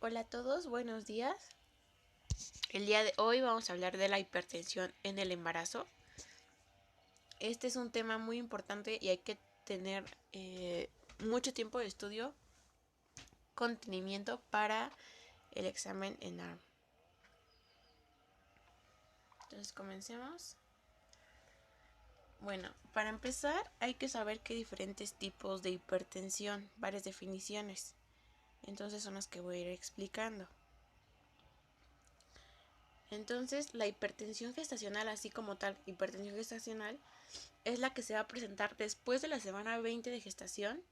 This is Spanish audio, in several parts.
Hola a todos, buenos días. El día de hoy vamos a hablar de la hipertensión en el embarazo. Este es un tema muy importante y hay que tener mucho tiempo de estudio con detenimiento para el examen en ARM. Entonces comencemos. Bueno, para empezar hay que saber que hay diferentes tipos de hipertensión, varias definiciones. Entonces son las que voy a ir explicando. Entonces, la hipertensión gestacional, así como tal, hipertensión gestacional, es la que se va a presentar después de la semana 20 de gestación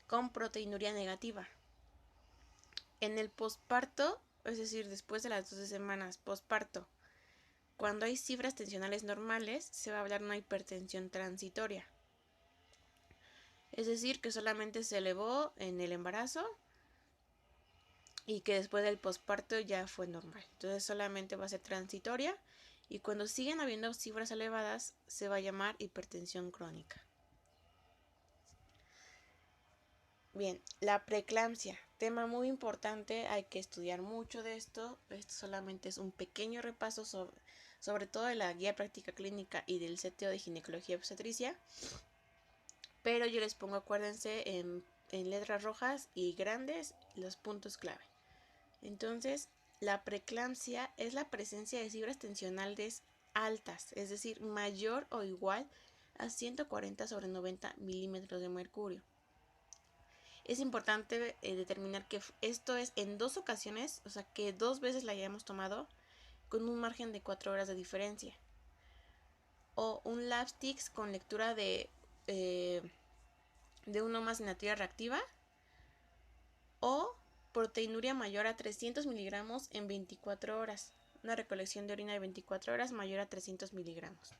con proteinuria negativa. En el posparto, es decir, después de las 12 semanas posparto, cuando hay cifras tensionales normales, se va a hablar de una hipertensión transitoria. Es decir, que solamente se elevó en el embarazo y que después del posparto ya fue normal. Entonces solamente va a ser transitoria y cuando siguen habiendo cifras elevadas se va a llamar hipertensión crónica. Bien, la preeclampsia, tema muy importante, hay que estudiar mucho de esto. Esto solamente es un pequeño repaso sobre todo de la guía práctica clínica y del CTO de ginecología y obstetricia. Pero yo les pongo, acuérdense, en letras rojas y grandes los puntos clave. Entonces, la preeclampsia es la presencia de fibras tensionales altas, es decir, mayor o igual a 140/90 milímetros de mercurio. Es importante determinar que esto es en dos ocasiones, o sea que dos veces la hayamos tomado con un margen de 4 horas de diferencia. O un Labstix con lectura de 1 más natriuria reactiva. O proteinuria mayor a 300 miligramos en 24 horas. Una recolección de orina de 24 horas mayor a 300 miligramos.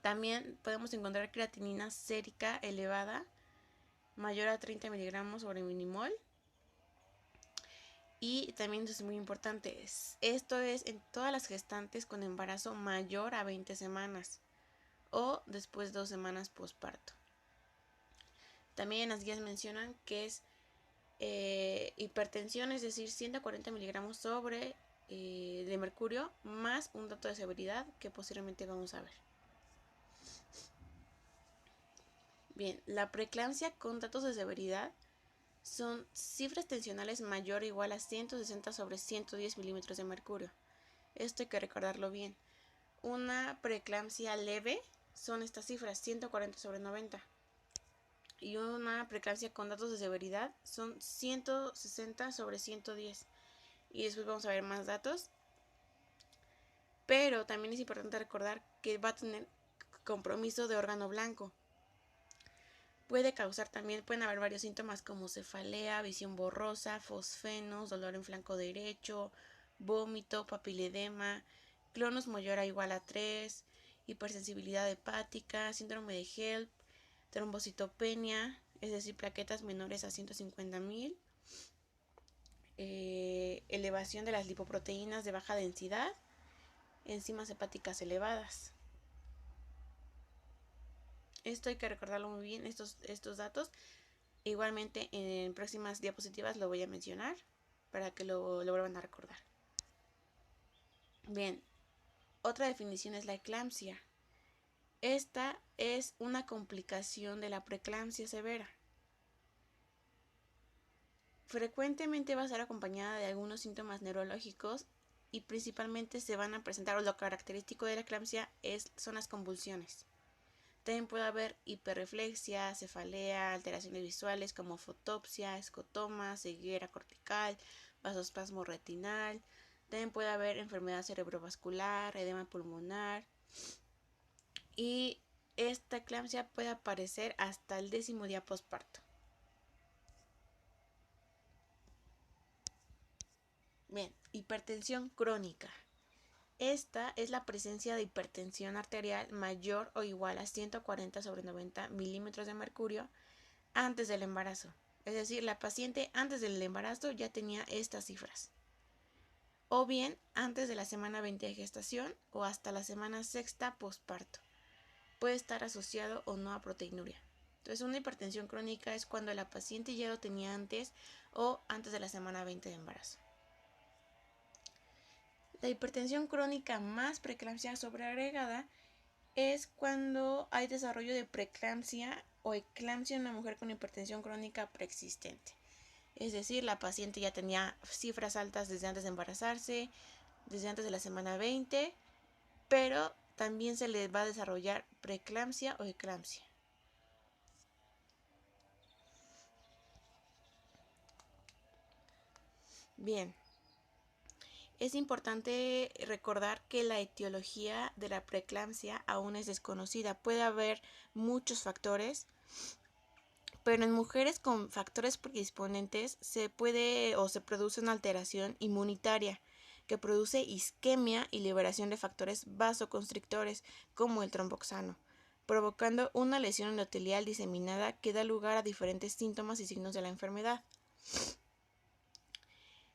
También podemos encontrar creatinina sérica elevada mayor a 30 miligramos sobre milimol. Y también esto es muy importante, esto es en todas las gestantes con embarazo mayor a 20 semanas o después de 2 semanas posparto. También en las guías mencionan que es hipertensión, es decir, 140 miligramos sobre de mercurio más un dato de severidad que posteriormente vamos a ver. Bien, la preeclampsia con datos de severidad son cifras tensionales mayor o igual a 160/110 milímetros de mercurio. Esto hay que recordarlo bien. Una preeclampsia leve son estas cifras, 140/90. Y una preeclampsia con datos de severidad son 160/110. Y después vamos a ver más datos. Pero también es importante recordar que va a tener compromiso de órgano blanco. Pueden haber varios síntomas como cefalea, visión borrosa, fosfenos, dolor en flanco derecho, vómito, papiledema, clonus mayor a igual a 3, hipersensibilidad hepática, síndrome de HELP, trombocitopenia, es decir, plaquetas menores a 150.000, elevación de las lipoproteínas de baja densidad, enzimas hepáticas elevadas. Esto hay que recordarlo muy bien, estos datos. Igualmente en próximas diapositivas lo voy a mencionar para que lo vuelvan a recordar. Bien, otra definición es la eclampsia. Esta es una complicación de la preeclampsia severa. Frecuentemente va a estar acompañada de algunos síntomas neurológicos y principalmente se van a presentar, o lo característico de la eclampsia son las convulsiones. También puede haber hiperreflexia, cefalea, alteraciones visuales como fotopsia, escotoma, ceguera cortical, vasospasmo retinal. También puede haber enfermedad cerebrovascular, edema pulmonar. Y esta eclampsia puede aparecer hasta el 10º día posparto. Bien, hipertensión crónica. Esta es la presencia de hipertensión arterial mayor o igual a 140/90 milímetros de mercurio antes del embarazo. Es decir, la paciente antes del embarazo ya tenía estas cifras. O bien antes de la semana 20 de gestación o hasta la semana 6 posparto. Puede estar asociado o no a proteinuria. Entonces, una hipertensión crónica es cuando la paciente ya lo tenía antes o antes de la semana 20 de embarazo. La hipertensión crónica más preeclampsia sobreagregada es cuando hay desarrollo de preeclampsia o eclampsia en una mujer con hipertensión crónica preexistente. Es decir, la paciente ya tenía cifras altas desde antes de embarazarse, desde antes de la semana 20, pero también se le va a desarrollar preeclampsia o eclampsia. Bien, es importante recordar que la etiología de la preeclampsia aún es desconocida. Puede haber muchos factores, pero en mujeres con factores predisponentes se puede o se produce una alteración inmunitaria que produce isquemia y liberación de factores vasoconstrictores como el tromboxano, provocando una lesión endotelial diseminada que da lugar a diferentes síntomas y signos de la enfermedad.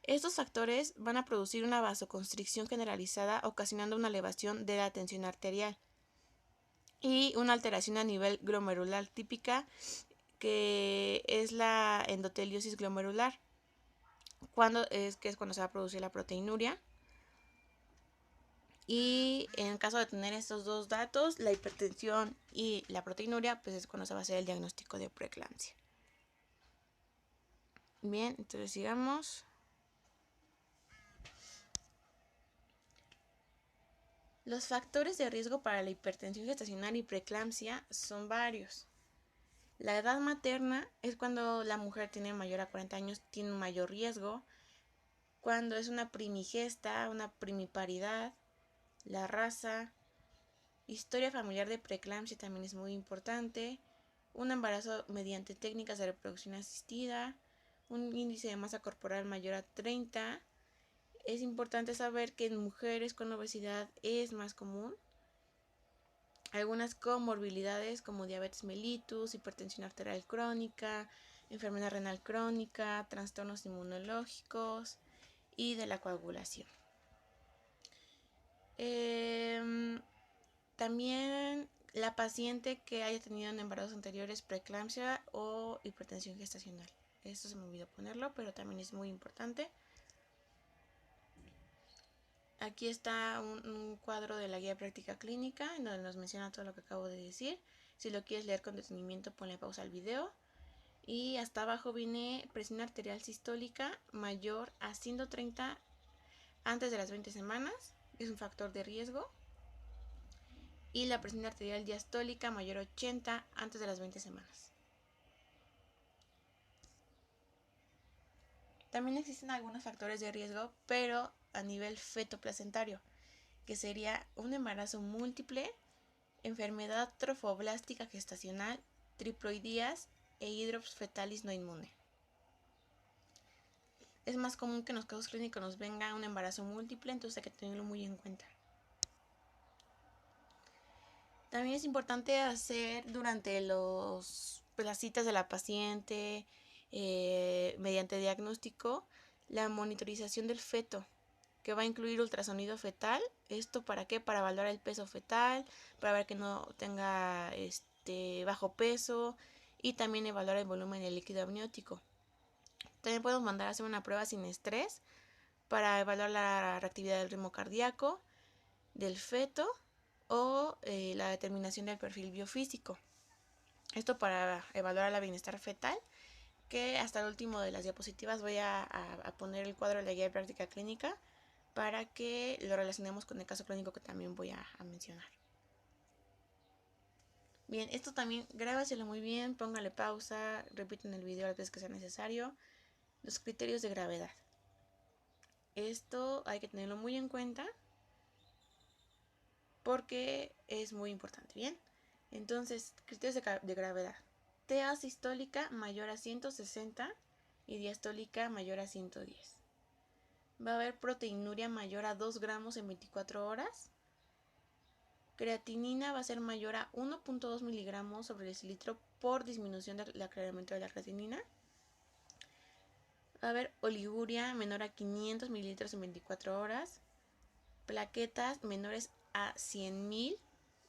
Estos factores van a producir una vasoconstricción generalizada, ocasionando una elevación de la tensión arterial y una alteración a nivel glomerular típica, que es la endoteliosis glomerular, que es cuando se va a producir la proteinuria. Y en caso de tener estos dos datos, la hipertensión y la proteinuria, pues es cuando se va a hacer el diagnóstico de preeclampsia. Bien, entonces sigamos. Los factores de riesgo para la hipertensión gestacional y preeclampsia son varios. La edad materna es cuando la mujer tiene mayor a 40 años, tiene un mayor riesgo. Cuando es una primigesta, una primiparidad, la raza, historia familiar de preeclampsia también es muy importante, un embarazo mediante técnicas de reproducción asistida, un índice de masa corporal mayor a 30. Es importante saber que en mujeres con obesidad es más común. Algunas comorbilidades como diabetes mellitus, hipertensión arterial crónica, enfermedad renal crónica, trastornos inmunológicos y de la coagulación. También la paciente que haya tenido en embarazos anteriores preeclampsia o hipertensión gestacional. Esto se me olvidó ponerlo, pero también es muy importante. Aquí está un cuadro de la guía práctica clínica en donde nos menciona todo lo que acabo de decir. Si lo quieres leer con detenimiento, ponle pausa al video. Y hasta abajo viene presión arterial sistólica mayor a 130 antes de las 20 semanas. Es un factor de riesgo. Y la presión arterial diastólica mayor a 80 antes de las 20 semanas. También existen algunos factores de riesgo, pero a nivel fetoplacentario, que sería un embarazo múltiple, enfermedad trofoblástica gestacional, triploidías e hidrops fetalis no inmune. Es más común que en los casos clínicos nos venga un embarazo múltiple, entonces hay que tenerlo muy en cuenta. También es importante hacer durante las citas de la paciente, mediante diagnóstico, la monitorización del feto, que va a incluir ultrasonido fetal. ¿Esto para qué? Para evaluar el peso fetal, para ver que no tenga bajo peso y también evaluar el volumen del líquido amniótico. También podemos mandar a hacer una prueba sin estrés para evaluar la reactividad del ritmo cardíaco del feto o la determinación del perfil biofísico. Esto para evaluar la bienestar fetal, que hasta el último de las diapositivas voy a poner el cuadro de la guía de práctica clínica para que lo relacionemos con el caso clínico que también voy a mencionar. Bien, esto también grábaselo muy bien, póngale pausa, repiten el video las veces que sea necesario. Los criterios de gravedad. Esto hay que tenerlo muy en cuenta porque es muy importante, ¿bien? Entonces, criterios de gravedad. TA sistólica mayor a 160 y diastólica mayor a 110. Va a haber proteinuria mayor a 2 gramos en 24 horas. Creatinina va a ser mayor a 1.2 miligramos sobre decilitro por disminución del aclaramiento de la creatinina. Va a haber oliguria menor a 500 mililitros en 24 horas. Plaquetas menores a 100.000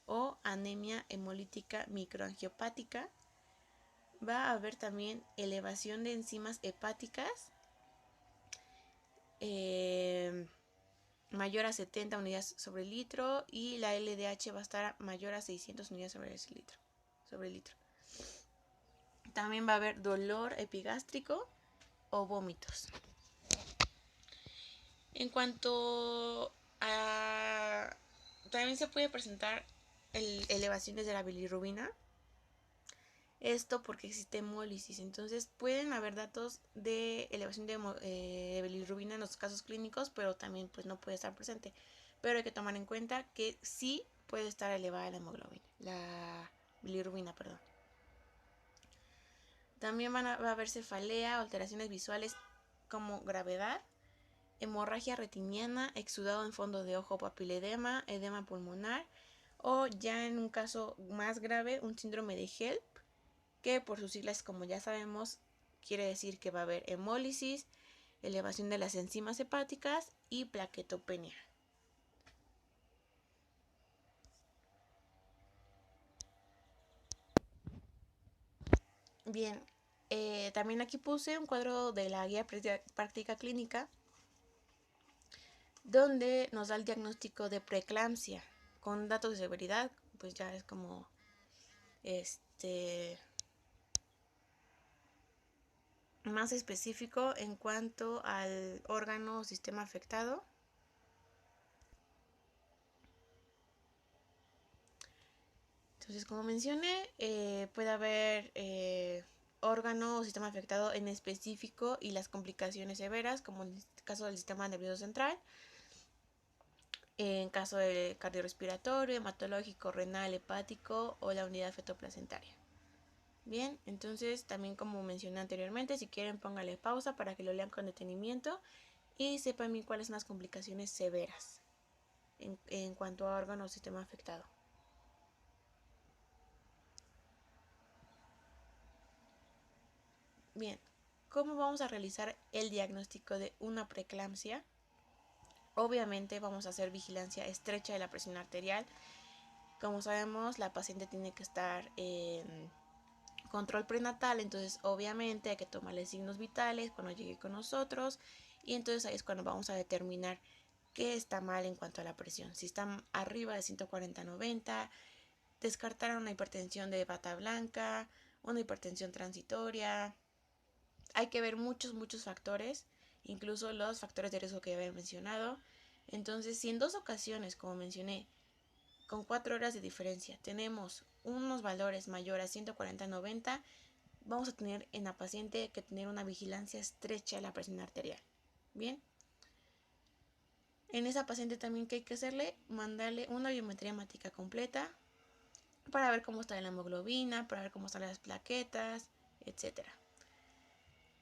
o anemia hemolítica microangiopática. va a haber también elevación de enzimas hepáticas mayor a 70 unidades sobre litro, y la LDH va a estar mayor a 600 unidades sobre litro. También va a haber dolor epigástrico o vómitos. En cuanto a... También se puede presentar elevaciones de la bilirrubina. Esto porque existe hemólisis. Entonces pueden haber datos de elevación de bilirrubina en los casos clínicos, pero también pues no puede estar presente. Pero hay que tomar en cuenta que sí puede estar elevada la bilirrubina, perdón. También va a haber cefalea, alteraciones visuales como gravedad, hemorragia retiniana, exudado en fondo de ojo, papiledema, edema pulmonar, o ya en un caso más grave, un síndrome de HELP, que por sus siglas, como ya sabemos, quiere decir que va a haber hemólisis, elevación de las enzimas hepáticas y plaquetopenia. Bien, también aquí puse un cuadro de la guía práctica clínica donde nos da el diagnóstico de preeclampsia con datos de severidad, pues ya es como más específico en cuanto al órgano o sistema afectado. Entonces, como mencioné, puede haber órgano o sistema afectado en específico y las complicaciones severas, como en el caso del sistema nervioso central, en caso del cardiorrespiratorio, hematológico, renal, hepático o la unidad fetoplacentaria. Bien, entonces también como mencioné anteriormente, si quieren póngale pausa para que lo lean con detenimiento y sepan bien cuáles son las complicaciones severas en cuanto a órgano o sistema afectado. Bien, ¿cómo vamos a realizar el diagnóstico de una preeclampsia? Obviamente vamos a hacer vigilancia estrecha de la presión arterial. Como sabemos, la paciente tiene que estar en control prenatal, entonces obviamente hay que tomarle signos vitales cuando llegue con nosotros, y entonces ahí es cuando vamos a determinar qué está mal en cuanto a la presión. Si está arriba de 140/90, descartar una hipertensión de bata blanca, una hipertensión transitoria. Hay que ver muchos factores, incluso los factores de riesgo que ya había mencionado. Entonces, si en 2 ocasiones, como mencioné, con 4 horas de diferencia, tenemos unos valores mayores a 140/90, vamos a tener en la paciente que tener una vigilancia estrecha de la presión arterial. Bien. En esa paciente también, que hay que hacerle, mandarle una biometría hemática completa para ver cómo está la hemoglobina, para ver cómo están las plaquetas, etcétera.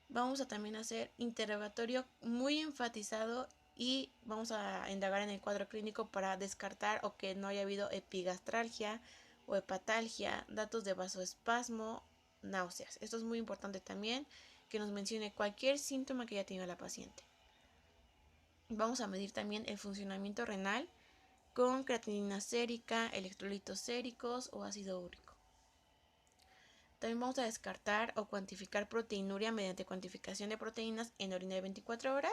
Vamos a también hacer interrogatorio muy enfatizado y vamos a indagar en el cuadro clínico para descartar o que no haya habido epigastralgia o hepatalgia, datos de vasoespasmo, náuseas. Esto es muy importante también, que nos mencione cualquier síntoma que haya tenido la paciente. Vamos a medir también el funcionamiento renal con creatinina sérica, electrolitos séricos o ácido úrico. También vamos a descartar o cuantificar proteinuria mediante cuantificación de proteínas en orina de 24 horas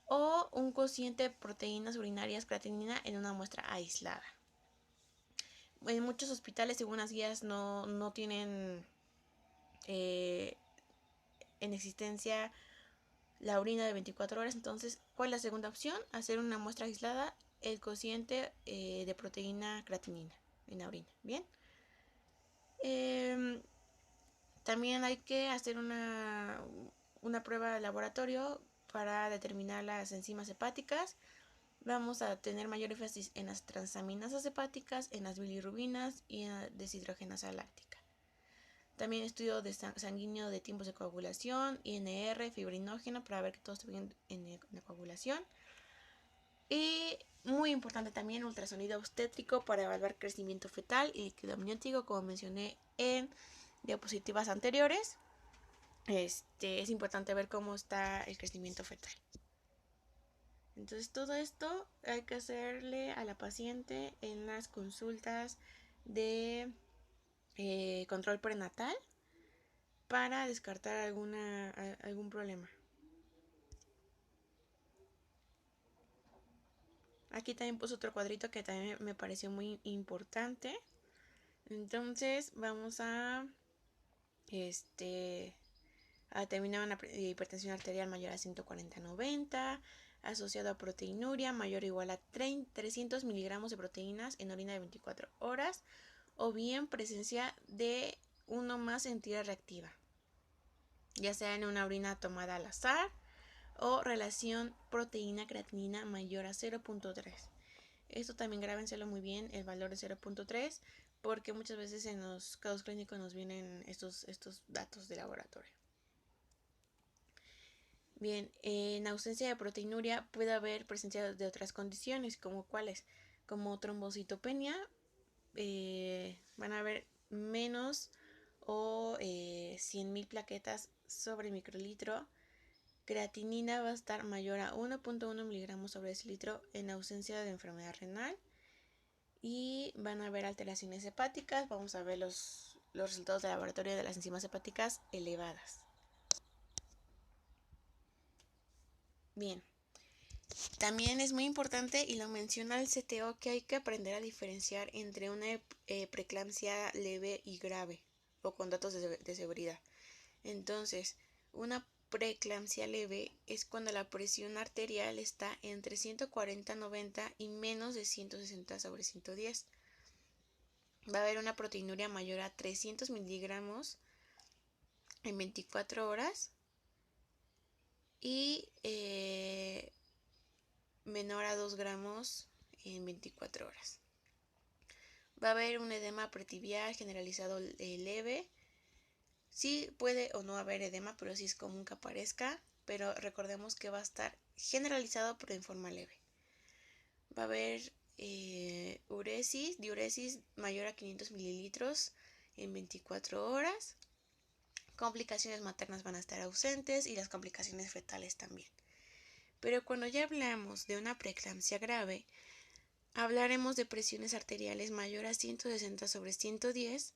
o un cociente de proteínas urinarias creatinina en una muestra aislada. En muchos hospitales, según las guías, no tienen en existencia la orina de 24 horas. Entonces, ¿cuál es la segunda opción? Hacer una muestra aislada, el cociente de proteína creatinina en la orina. Bien. También hay que hacer una prueba de laboratorio para determinar las enzimas hepáticas. Vamos a tener mayor énfasis en las transaminasas hepáticas, en las bilirrubinas y en la deshidrogenasa láctica. También estudio de sanguíneo de tiempos de coagulación, INR, fibrinógeno, para ver que todo esté bien en la coagulación. Y muy importante también, ultrasonido obstétrico para evaluar crecimiento fetal y líquido amniótico, como mencioné en diapositivas anteriores. Es importante ver cómo está el crecimiento fetal. Entonces, todo esto hay que hacerle a la paciente en las consultas de control prenatal. para descartar algún problema. Aquí también puse otro cuadrito que también me pareció muy importante. Entonces vamos a determinar una hipertensión arterial mayor a 140/90, asociado a proteinuria mayor o igual a 300 miligramos de proteínas en orina de 24 horas, o bien presencia de uno más entidad reactiva, ya sea en una orina tomada al azar o relación proteína-creatinina mayor a 0.3. Esto también grábenselo muy bien, el valor de 0.3, porque muchas veces en los casos clínicos nos vienen estos datos de laboratorio. Bien, en ausencia de proteinuria puede haber presencia de otras condiciones, como cuáles, como trombocitopenia, van a haber menos o 100.000 plaquetas sobre microlitro. Creatinina va a estar mayor a 1.1 miligramos sobre decilitro en ausencia de enfermedad renal. Y van a haber alteraciones hepáticas. Vamos a ver los resultados de laboratorio de las enzimas hepáticas elevadas. Bien, también es muy importante, y lo menciona el CTO, que hay que aprender a diferenciar entre una preeclampsia leve y grave, o con datos de severidad. Entonces, una preeclampsia leve es cuando la presión arterial está entre 140/90 y menos de 160/110. Va a haber una proteinuria mayor a 300 miligramos en 24 horas y menor a 2 gramos en 24 horas. Va a haber un edema pretibial generalizado leve. Sí puede o no haber edema, pero sí es común que aparezca, pero recordemos que va a estar generalizado pero en forma leve. Va a haber diuresis mayor a 500 mililitros en 24 horas. Complicaciones maternas van a estar ausentes y las complicaciones fetales también. Pero cuando ya hablamos de una preeclampsia grave, hablaremos de presiones arteriales mayor a 160/110,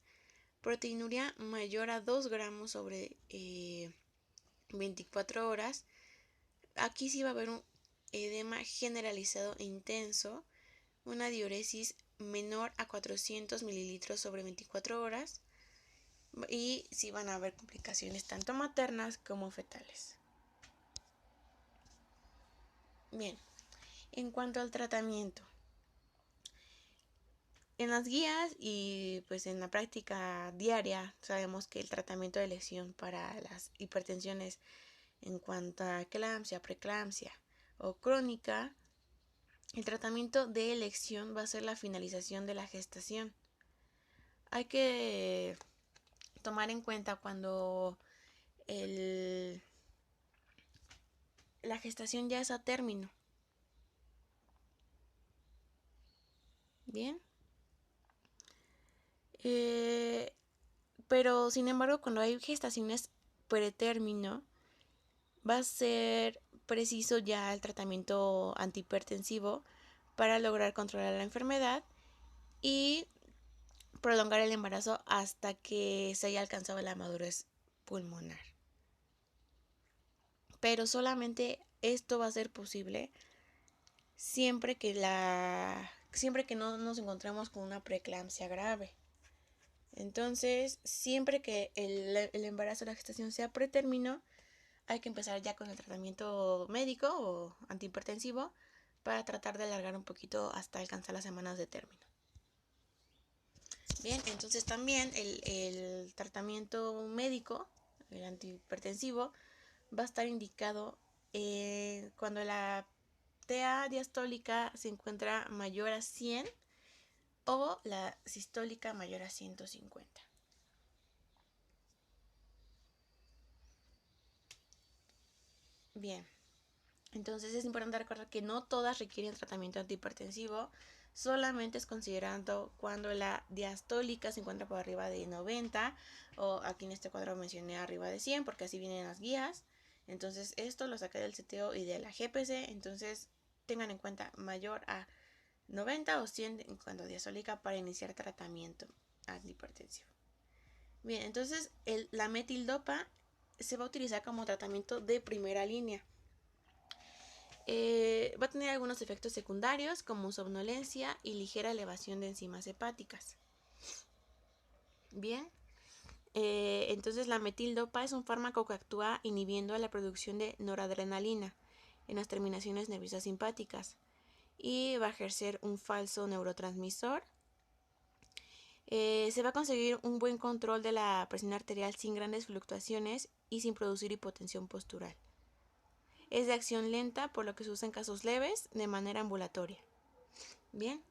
proteinuria mayor a 2 gramos sobre 24 horas. Aquí sí va a haber un edema generalizado e intenso, una diuresis menor a 400 mililitros sobre 24 horas, y sí van a haber complicaciones tanto maternas como fetales. Bien, en cuanto al tratamiento, en las guías y pues en la práctica diaria sabemos que el tratamiento de elección para las hipertensiones en cuanto a eclampsia, preeclampsia o crónica, el tratamiento de elección va a ser la finalización de la gestación. Hay que tomar en cuenta cuando la gestación ya es a término. Bien. Pero sin embargo, cuando hay gestaciones pretérmino, va a ser preciso ya el tratamiento antihipertensivo para lograr controlar la enfermedad y prolongar el embarazo hasta que se haya alcanzado la madurez pulmonar. Pero solamente esto va a ser posible siempre que no nos encontremos con una preeclampsia grave. Entonces, siempre que el embarazo o la gestación sea pretérmino, hay que empezar ya con el tratamiento médico o antihipertensivo para tratar de alargar un poquito hasta alcanzar las semanas de término. Bien, entonces también el tratamiento médico, el antihipertensivo, va a estar indicado cuando la TA diastólica se encuentra mayor a 100 o la sistólica mayor a 150. Bien, entonces es importante recordar que no todas requieren tratamiento antihipertensivo, solamente es considerando cuando la diastólica se encuentra por arriba de 90, o aquí en este cuadro mencioné arriba de 100 porque así vienen las guías. Entonces esto lo saqué del CTO y de la GPC, entonces tengan en cuenta mayor a 90 o 100 en cuanto a diastólica para iniciar tratamiento antihipertensivo. Bien, entonces la metildopa se va a utilizar como tratamiento de primera línea. Va a tener algunos efectos secundarios como somnolencia y ligera elevación de enzimas hepáticas. Bien, entonces la metildopa es un fármaco que actúa inhibiendo la producción de noradrenalina en las terminaciones nerviosas simpáticas y va a ejercer un falso neurotransmisor. Se va a conseguir un buen control de la presión arterial sin grandes fluctuaciones y sin producir hipotensión postural. Es de acción lenta, por lo que se usa en casos leves de manera ambulatoria. Bien.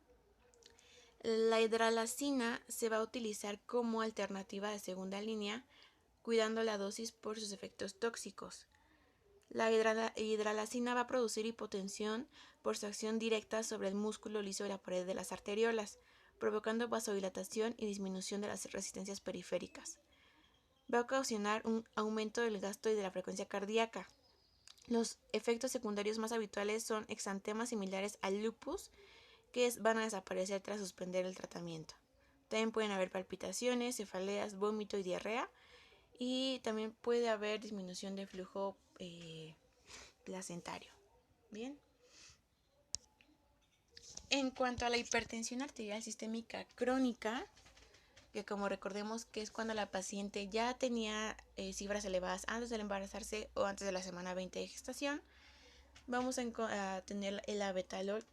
La hidralazina se va a utilizar como alternativa de segunda línea, cuidando la dosis por sus efectos tóxicos. La hidralazina va a producir hipotensión por su acción directa sobre el músculo liso de la pared de las arteriolas, provocando vasodilatación y disminución de las resistencias periféricas. Va a ocasionar un aumento del gasto y de la frecuencia cardíaca. Los efectos secundarios más habituales son exantemas similares al lupus, que van a desaparecer tras suspender el tratamiento. También pueden haber palpitaciones, cefaleas, vómito y diarrea. Y también puede haber disminución de flujo placentario. Bien. En cuanto a la hipertensión arterial sistémica crónica, que como recordemos que es cuando la paciente ya tenía cifras elevadas antes de embarazarse o antes de la semana 20 de gestación, vamos a tener el abetalol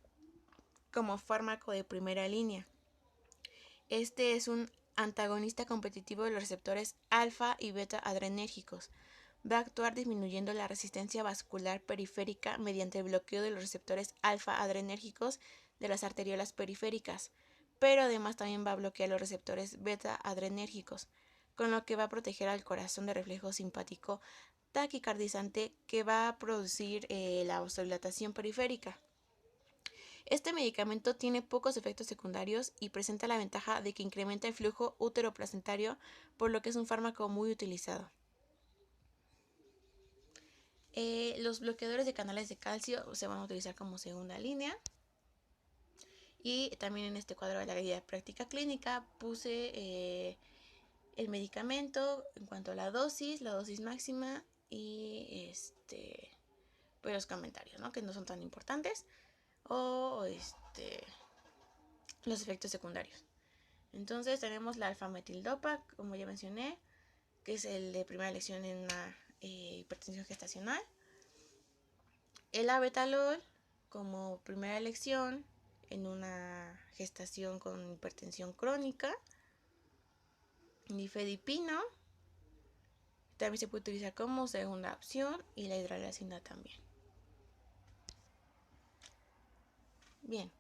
como fármaco de primera línea. Este es un antagonista competitivo de los receptores alfa y beta adrenérgicos. Va a actuar disminuyendo la resistencia vascular periférica mediante el bloqueo de los receptores alfa adrenérgicos de las arteriolas periféricas, pero además también va a bloquear los receptores beta adrenérgicos, con lo que va a proteger al corazón de reflejo simpático taquicardizante que va a producir la vasodilatación periférica. Este medicamento tiene pocos efectos secundarios y presenta la ventaja de que incrementa el flujo útero-placentario, por lo que es un fármaco muy utilizado. Los bloqueadores de canales de calcio se van a utilizar como segunda línea. Y también en este cuadro de la guía de práctica clínica puse el medicamento en cuanto a la dosis máxima y pues los comentarios, ¿no? Que no son tan importantes, o los efectos secundarios. Entonces tenemos la alfa-metildopa, como ya mencioné, que es el de primera elección en una hipertensión gestacional. El abetalol como primera elección en una gestación con hipertensión crónica. Nifedipino también se puede utilizar como segunda opción y la hidralazina también. Bien,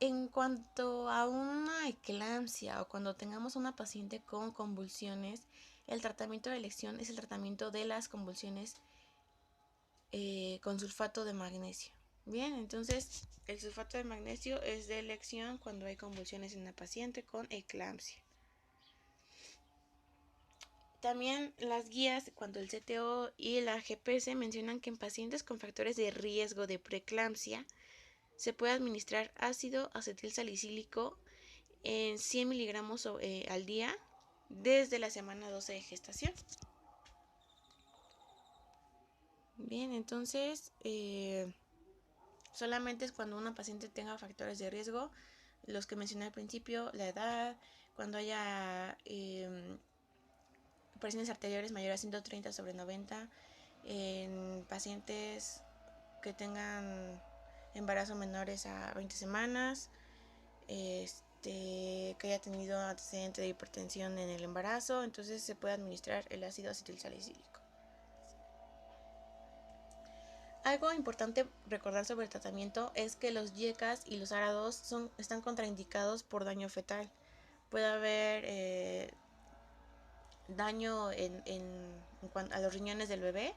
en cuanto a una eclampsia o cuando tengamos una paciente con convulsiones, el tratamiento de elección es el tratamiento de las convulsiones con sulfato de magnesio. Bien, entonces el sulfato de magnesio es de elección cuando hay convulsiones en una paciente con eclampsia. También las guías, cuando el CTO y la GPS mencionan que en pacientes con factores de riesgo de preeclampsia se puede administrar ácido acetilsalicílico en 100 miligramos al día desde la semana 12 de gestación. Bien, entonces solamente es cuando una paciente tenga factores de riesgo, los que mencioné al principio, la edad, cuando haya presiones arteriales mayores a 130/90, en pacientes que tengan embarazo menores a 20 semanas, que haya tenido antecedente de hipertensión en el embarazo, entonces se puede administrar el ácido acetilsalicílico. Algo importante recordar sobre el tratamiento es que los YECAS y los ARA2 están contraindicados por daño fetal. Puede haber daño a los riñones del bebé.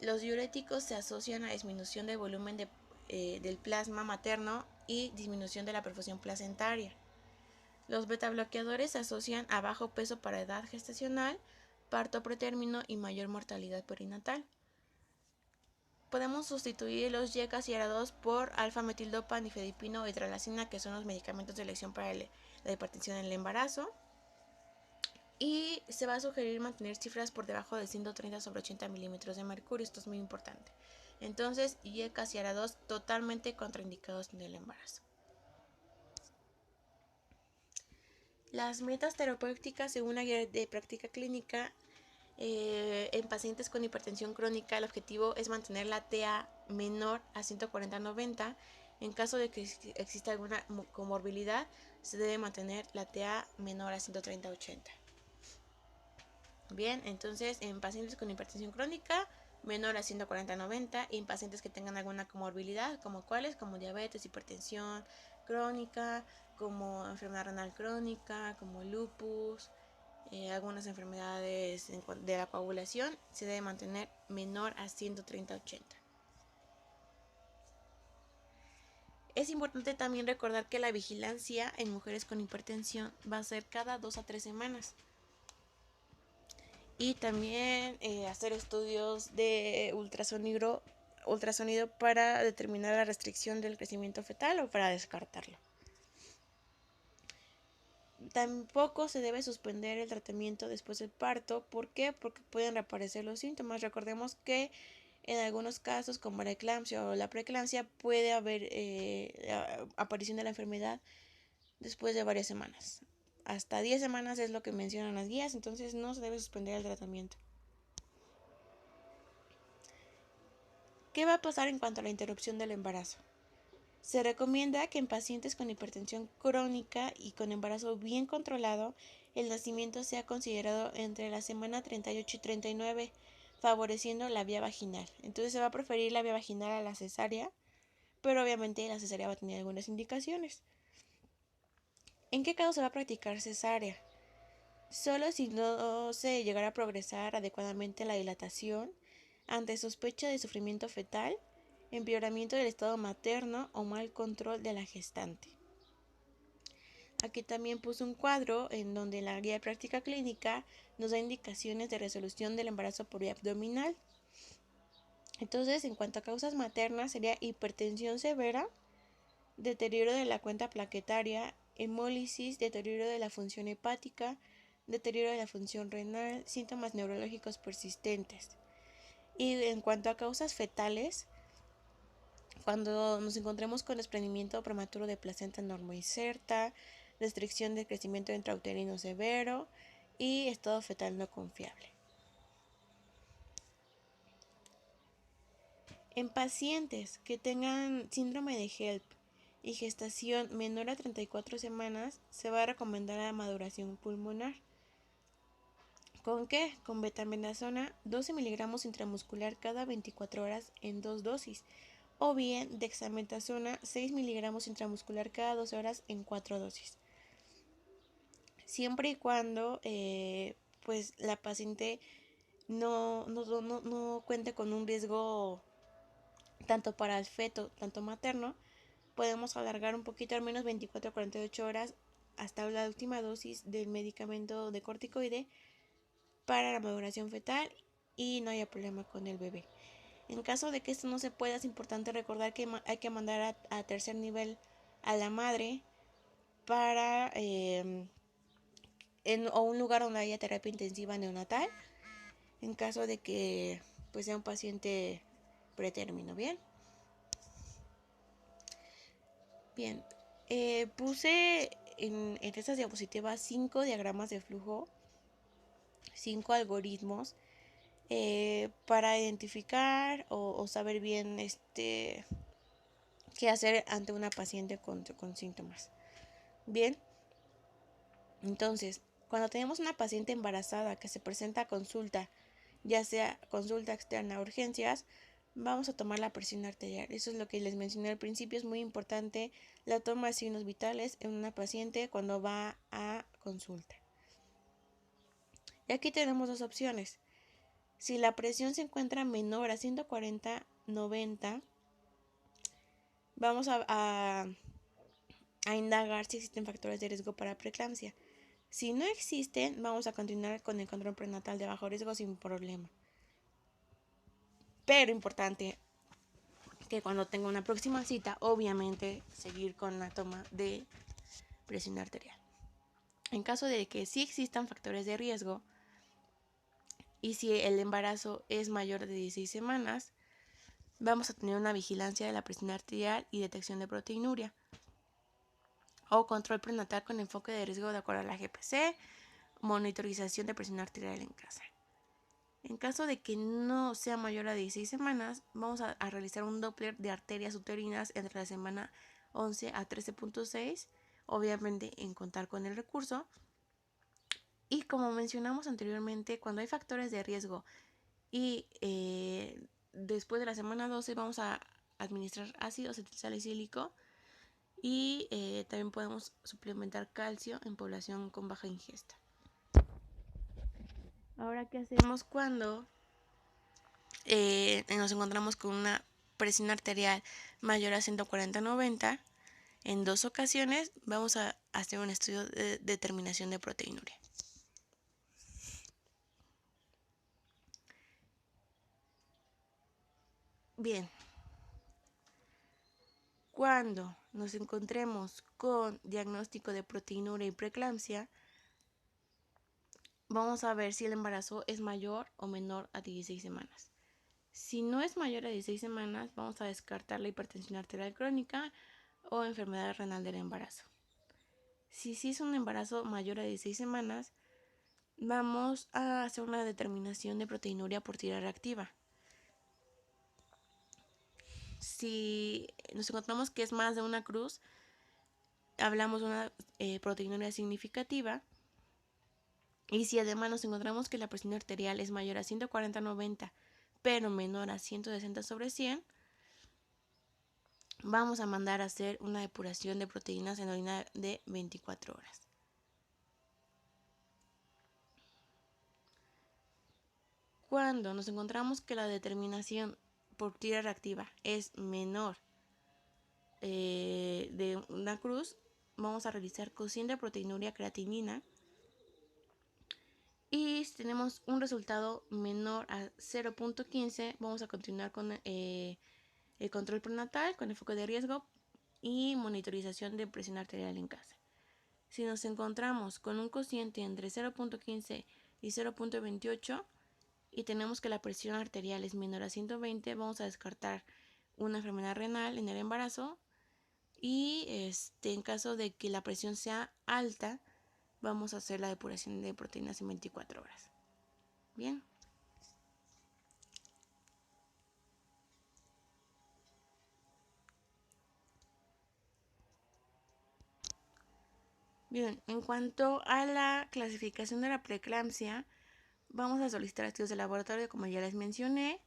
Los diuréticos se asocian a disminución del volumen del plasma materno y disminución de la perfusión placentaria. Los betabloqueadores se asocian a bajo peso para edad gestacional, parto pretérmino y mayor mortalidad perinatal. Podemos sustituir los YECAS y ARA2 por alfa-metildopa, nifedipino o hidralazina, que son los medicamentos de elección para la hipertensión en el embarazo. Y se va a sugerir mantener cifras por debajo de 130/80 milímetros de mercurio. Esto es muy importante. Entonces, IECAS y ARA2 totalmente contraindicados en el embarazo. Las metas terapéuticas según la guía de práctica clínica en pacientes con hipertensión crónica, el objetivo es mantener la TA menor a 140/90. En caso de que exista alguna comorbilidad, se debe mantener la TA menor a 130/80. Bien, entonces en pacientes con hipertensión crónica, menor a 140/90, y en pacientes que tengan alguna comorbilidad, como cuáles, como diabetes, hipertensión crónica, como enfermedad renal crónica, como lupus, algunas enfermedades de la coagulación, se debe mantener menor a 130/80. Es importante también recordar que la vigilancia en mujeres con hipertensión va a ser cada 2 a 3 semanas. Y también hacer estudios de ultrasonido para determinar la restricción del crecimiento fetal o para descartarlo. Tampoco se debe suspender el tratamiento después del parto. ¿Por qué? Porque pueden reaparecer los síntomas. Recordemos que en algunos casos, como la eclampsia o la preeclampsia, puede haber aparición de la enfermedad después de varias semanas. Hasta 10 semanas es lo que mencionan las guías, entonces no se debe suspender el tratamiento. ¿Qué va a pasar en cuanto a la interrupción del embarazo? Se recomienda que en pacientes con hipertensión crónica y con embarazo bien controlado, el nacimiento sea considerado entre la semana 38 y 39, favoreciendo la vía vaginal. Entonces se va a preferir la vía vaginal a la cesárea, pero obviamente la cesárea va a tener algunas indicaciones. ¿En qué caso se va a practicar cesárea? Solo si no se llegara a progresar adecuadamente la dilatación, ante sospecha de sufrimiento fetal, empeoramiento del estado materno o mal control de la gestante. Aquí también puse un cuadro en donde la guía de práctica clínica nos da indicaciones de resolución del embarazo por vía abdominal. Entonces, en cuanto a causas maternas, sería hipertensión severa, deterioro de la cuenta plaquetaria, hemólisis, deterioro de la función hepática, deterioro de la función renal, síntomas neurológicos persistentes. Y en cuanto a causas fetales, cuando nos encontremos con desprendimiento prematuro de placenta normoinserta, restricción de crecimiento intrauterino severo y estado fetal no confiable. En pacientes que tengan síndrome de HELLP y gestación menor a 34 semanas, se va a recomendar la maduración pulmonar. ¿Con qué? Con betamidazona 12 miligramos intramuscular cada 24 horas en 2 dosis, o bien dexametasona 6 miligramos intramuscular cada 12 horas en 4 dosis. Siempre y cuando pues la paciente no cuente con un riesgo tanto para el feto, tanto materno, podemos alargar un poquito, al menos 24 a 48 horas, hasta la última dosis del medicamento de corticoide para la maduración fetal y no haya problema con el bebé. En caso de que esto no se pueda, es importante recordar que hay que mandar a tercer nivel a la madre para o un lugar donde haya terapia intensiva neonatal, en caso de que pues sea un paciente pretérmino. Bien, puse en estas diapositivas 5 diagramas de flujo, 5 algoritmos para identificar o saber bien qué hacer ante una paciente con síntomas. Bien, entonces, cuando tenemos una paciente embarazada que se presenta a consulta, ya sea consulta externa o urgencias, vamos a tomar la presión arterial. Eso es lo que les mencioné al principio. Es muy importante la toma de signos vitales en una paciente cuando va a consulta. Y aquí tenemos dos opciones. Si la presión se encuentra menor a 140/90, vamos a indagar si existen factores de riesgo para preeclampsia. Si no existen, vamos a continuar con el control prenatal de bajo riesgo sin problema. Pero importante que cuando tenga una próxima cita, obviamente seguir con la toma de presión arterial. En caso de que sí existan factores de riesgo y si el embarazo es mayor de 16 semanas, vamos a tener una vigilancia de la presión arterial y detección de proteinuria o control prenatal con enfoque de riesgo de acuerdo a la GPC, monitorización de presión arterial en casa. En caso de que no sea mayor a 16 semanas, vamos a realizar un Doppler de arterias uterinas entre la semana 11 a 13.6, obviamente en contar con el recurso. Y como mencionamos anteriormente, cuando hay factores de riesgo y después de la semana 12 vamos a administrar ácido acetilsalicílico y también podemos suplementar calcio en población con baja ingesta. Ahora, ¿qué hacemos cuando nos encontramos con una presión arterial mayor a 140/90? En 2 ocasiones vamos a hacer un estudio de determinación de proteinuria. Bien, cuando nos encontremos con diagnóstico de proteinuria y preeclampsia, vamos a ver si el embarazo es mayor o menor a 16 semanas. Si no es mayor a 16 semanas, vamos a descartar la hipertensión arterial crónica o enfermedad renal del embarazo. Si sí es un embarazo mayor a 16 semanas, vamos a hacer una determinación de proteinuria por tira reactiva. Si nos encontramos que es más de una cruz, hablamos de una proteinuria significativa. Y si además nos encontramos que la presión arterial es mayor a 140/90, pero menor a 160/100, vamos a mandar a hacer una depuración de proteínas en orina de 24 horas. Cuando nos encontramos que la determinación por tira reactiva es menor de una cruz, vamos a realizar cociente de proteinuria creatinina. Y si tenemos un resultado menor a 0.15, vamos a continuar con el control prenatal con enfoque de riesgo y monitorización de presión arterial en casa. Si nos encontramos con un cociente entre 0.15 y 0.28 y tenemos que la presión arterial es menor a 120, vamos a descartar una enfermedad renal en el embarazo y en caso de que la presión sea alta, vamos a hacer la depuración de proteínas en 24 horas. Bien. Bien, en cuanto a la clasificación de la preeclampsia, vamos a solicitar estudios de laboratorio como ya les mencioné.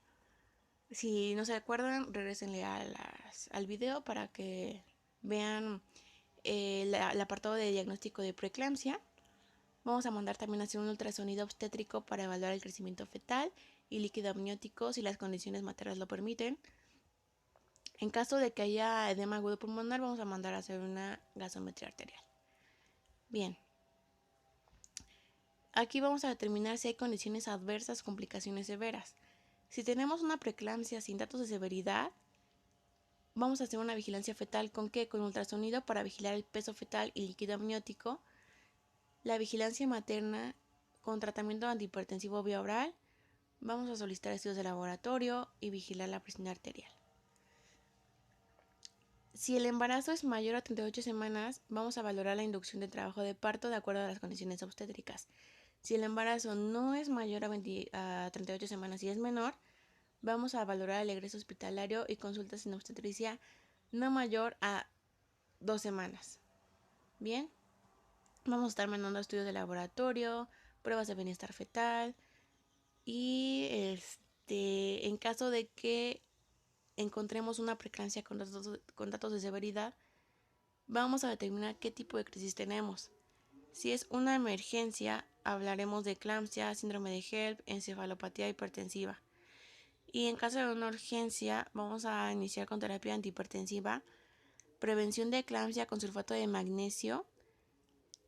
Si no se acuerdan, regresenle al video para que vean el apartado de diagnóstico de preeclampsia. Vamos a mandar también a hacer un ultrasonido obstétrico para evaluar el crecimiento fetal y líquido amniótico si las condiciones maternas lo permiten. En caso de que haya edema agudo pulmonar, vamos a mandar a hacer una gasometría arterial. Bien. Aquí vamos a determinar si hay condiciones adversas o complicaciones severas. Si tenemos una preeclampsia sin datos de severidad, vamos a hacer una vigilancia fetal ¿con qué? Con ultrasonido para vigilar el peso fetal y líquido amniótico. La vigilancia materna con tratamiento antihipertensivo vía oral. Vamos a solicitar estudios de laboratorio y vigilar la presión arterial. Si el embarazo es mayor a 38 semanas, vamos a valorar la inducción de trabajo de parto de acuerdo a las condiciones obstétricas. Si el embarazo no es mayor a 38 semanas y es menor, vamos a valorar el egreso hospitalario y consultas en obstetricia no mayor a 2 semanas. Bien, vamos a estar mandando estudios de laboratorio, pruebas de bienestar fetal y en caso de que encontremos una preeclampsia con datos de severidad, vamos a determinar qué tipo de crisis tenemos. Si es una emergencia, hablaremos de eclampsia, síndrome de HELLP, encefalopatía hipertensiva. Y en caso de una urgencia, vamos a iniciar con terapia antihipertensiva, prevención de eclampsia con sulfato de magnesio.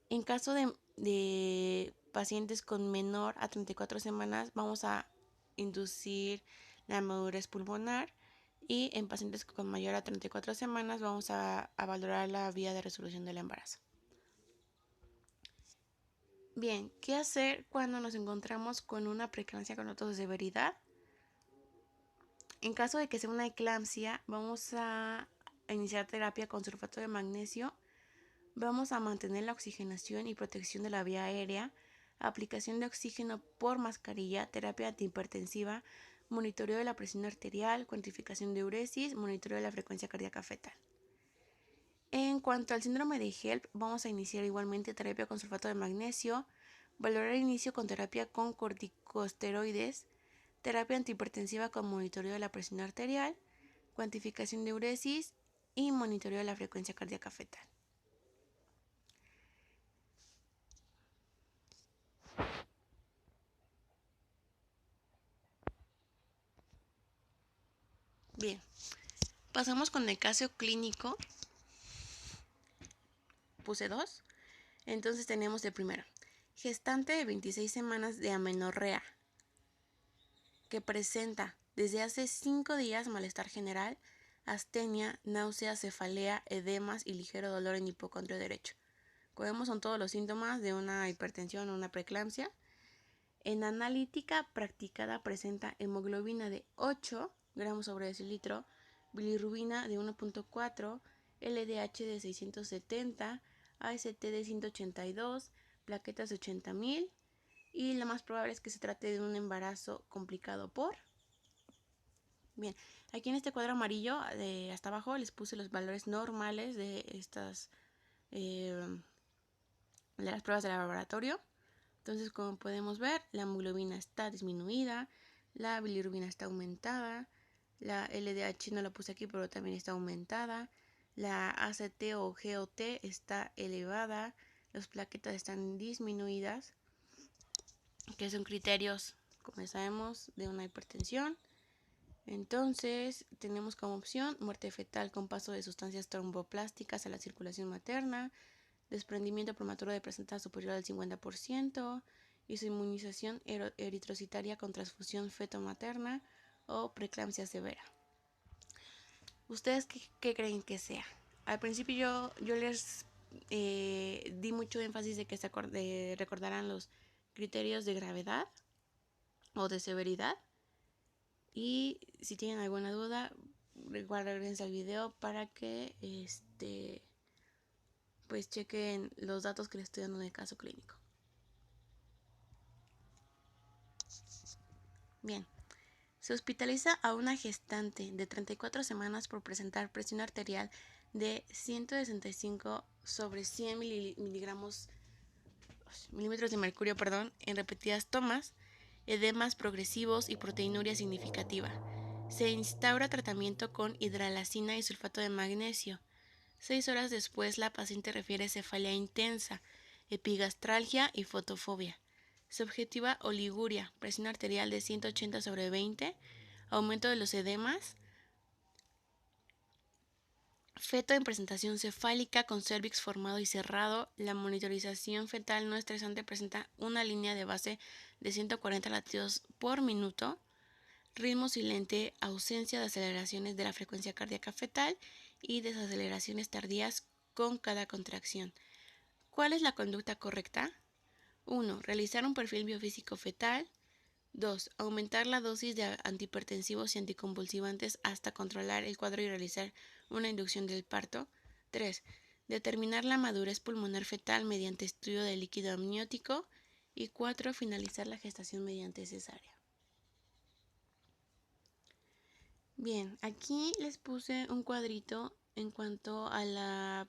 En caso de pacientes con menor a 34 semanas, vamos a inducir la madurez pulmonar. Y en pacientes con mayor a 34 semanas, vamos a valorar la vía de resolución del embarazo. Bien, ¿qué hacer cuando nos encontramos con una preeclampsia con notas de severidad? En caso de que sea una eclampsia, vamos a iniciar terapia con sulfato de magnesio. Vamos a mantener la oxigenación y protección de la vía aérea, aplicación de oxígeno por mascarilla, terapia antihipertensiva, monitoreo de la presión arterial, cuantificación de uresis, monitoreo de la frecuencia cardíaca fetal. En cuanto al síndrome de HELP, vamos a iniciar igualmente terapia con sulfato de magnesio, valorar inicio con terapia con corticosteroides, terapia antihipertensiva con monitoreo de la presión arterial, cuantificación de uresis y monitoreo de la frecuencia cardíaca fetal. Bien, pasamos con el caso clínico. Puse 2. Entonces tenemos el primero. Gestante de 26 semanas de amenorrea que presenta desde hace 5 días malestar general, astenia, náuseas, cefalea, edemas y ligero dolor en hipocondrio derecho. Como vemos, son todos los síntomas de una hipertensión o una preeclampsia. En analítica practicada presenta hemoglobina de 8 gramos sobre decilitro, bilirrubina de 1.4, LDH de 670, AST de 182, plaquetas de 80.000 y lo más probable es que se trate de un embarazo complicado por... Bien, aquí en este cuadro amarillo de hasta abajo les puse los valores normales de estas de las pruebas de laboratorio. Entonces, como podemos ver, la hemoglobina está disminuida, la bilirrubina está aumentada, la LDH no la puse aquí, pero también está aumentada, la ACT o GOT está elevada, las plaquetas están disminuidas, que son criterios, como sabemos, de una hipertensión. Entonces, tenemos como opción muerte fetal con paso de sustancias tromboplásticas a la circulación materna, desprendimiento prematuro de placenta superior al 50%, y su inmunización eritrocitaria con transfusión feto-materna o preeclampsia severa. ¿Ustedes qué creen que sea? Al principio yo les di mucho énfasis de que recordaran los criterios de gravedad o de severidad. Y si tienen alguna duda, regresense al video para que pues chequen los datos que les estoy dando en el caso clínico. Bien, se hospitaliza a una gestante de 34 semanas por presentar presión arterial de 165 sobre 100 milímetros de mercurio, en repetidas tomas, edemas progresivos y proteinuria significativa. Se instaura tratamiento con hidralacina y sulfato de magnesio. 6 horas después, la paciente refiere cefalea intensa, epigastralgia y fotofobia. Se objetiva oliguria, presión arterial de 180 sobre 20, aumento de los edemas, feto en presentación cefálica con cérvix formado y cerrado. La monitorización fetal no estresante presenta una línea de base de 140 latidos por minuto, ritmo silente, ausencia de aceleraciones de la frecuencia cardíaca fetal y desaceleraciones tardías con cada contracción. ¿Cuál es la conducta correcta? 1. Realizar un perfil biofísico fetal. 2. Aumentar la dosis de antihipertensivos y anticonvulsivantes hasta controlar el cuadro y realizar una inducción del parto. 3. Determinar la madurez pulmonar fetal mediante estudio de líquido amniótico. Y 4. Finalizar la gestación mediante cesárea. Bien, aquí les puse un cuadrito en cuanto a la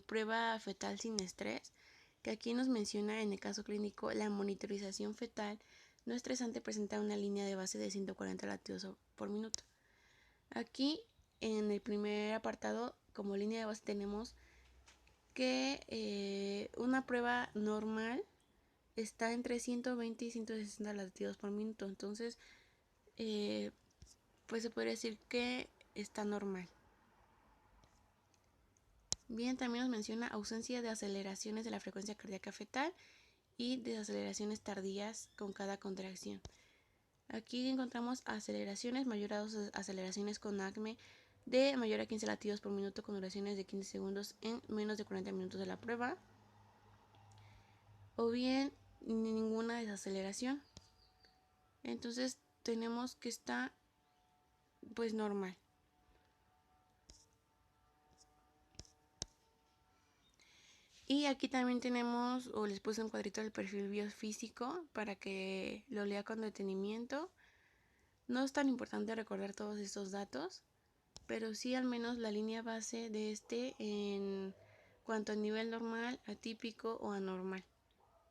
prueba fetal sin estrés, que aquí nos menciona en el caso clínico la monitorización fetal no estresante presenta una línea de base de 140 latidos por minuto. Aquí en el primer apartado, como línea de base, tenemos que una prueba normal está entre 120 y 160 latidos por minuto. Entonces, pues se podría decir que está normal. Bien, también nos menciona ausencia de aceleraciones de la frecuencia cardíaca fetal y desaceleraciones tardías con cada contracción. Aquí encontramos aceleraciones, mayor a 2 aceleraciones con ACME de mayor a 15 latidos por minuto con duraciones de 15 segundos en menos de 40 minutos de la prueba. o bien ninguna desaceleración. Entonces tenemos que estar pues normal. Y aquí también tenemos, o les puse un cuadrito del perfil biofísico para que lo lea con detenimiento. No es tan importante recordar todos estos datos, pero sí al menos la línea base de este en cuanto a nivel normal, atípico o anormal.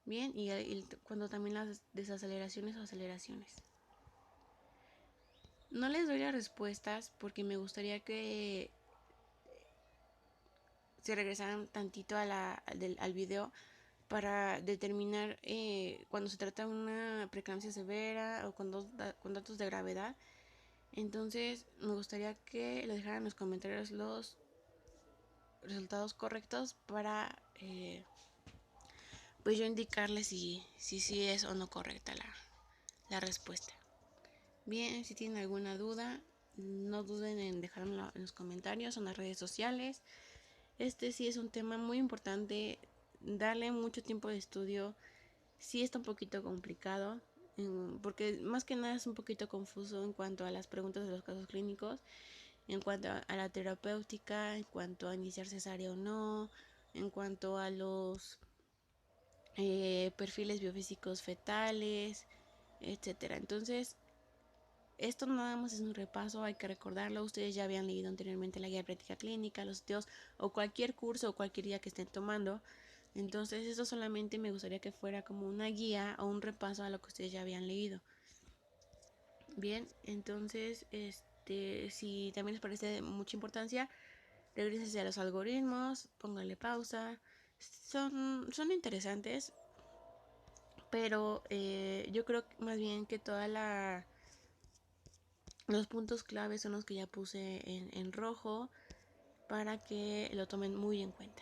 Bien, y cuando también las desaceleraciones o aceleraciones. No les doy las respuestas porque me gustaría que se regresaran tantito al video para determinar cuando se trata de una preeclampsia severa o con datos de gravedad. Entonces me gustaría que lo dejaran en los comentarios los resultados correctos para pues yo indicarles si es o no correcta la respuesta. Bien, si tienen alguna duda, no duden en dejármelo en los comentarios o en las redes sociales. Este sí es un tema muy importante, darle mucho tiempo de estudio. Sí está un poquito complicado, porque más que nada es un poquito confuso en cuanto a las preguntas de los casos clínicos, en cuanto a la terapéutica, en cuanto a iniciar cesárea o no, en cuanto a los perfiles biofísicos fetales, etcétera. Entonces, esto nada más es un repaso, hay que recordarlo. Ustedes ya habían leído anteriormente la guía de práctica clínica, los estudios o cualquier curso o cualquier guía que estén tomando. Entonces, esto solamente me gustaría que fuera como una guía o un repaso a lo que ustedes ya habían leído. Bien, entonces, si también les parece de mucha importancia, regresen a los algoritmos, pónganle pausa. Son interesantes, pero yo creo más bien que los puntos claves son los que ya puse en rojo para que lo tomen muy en cuenta.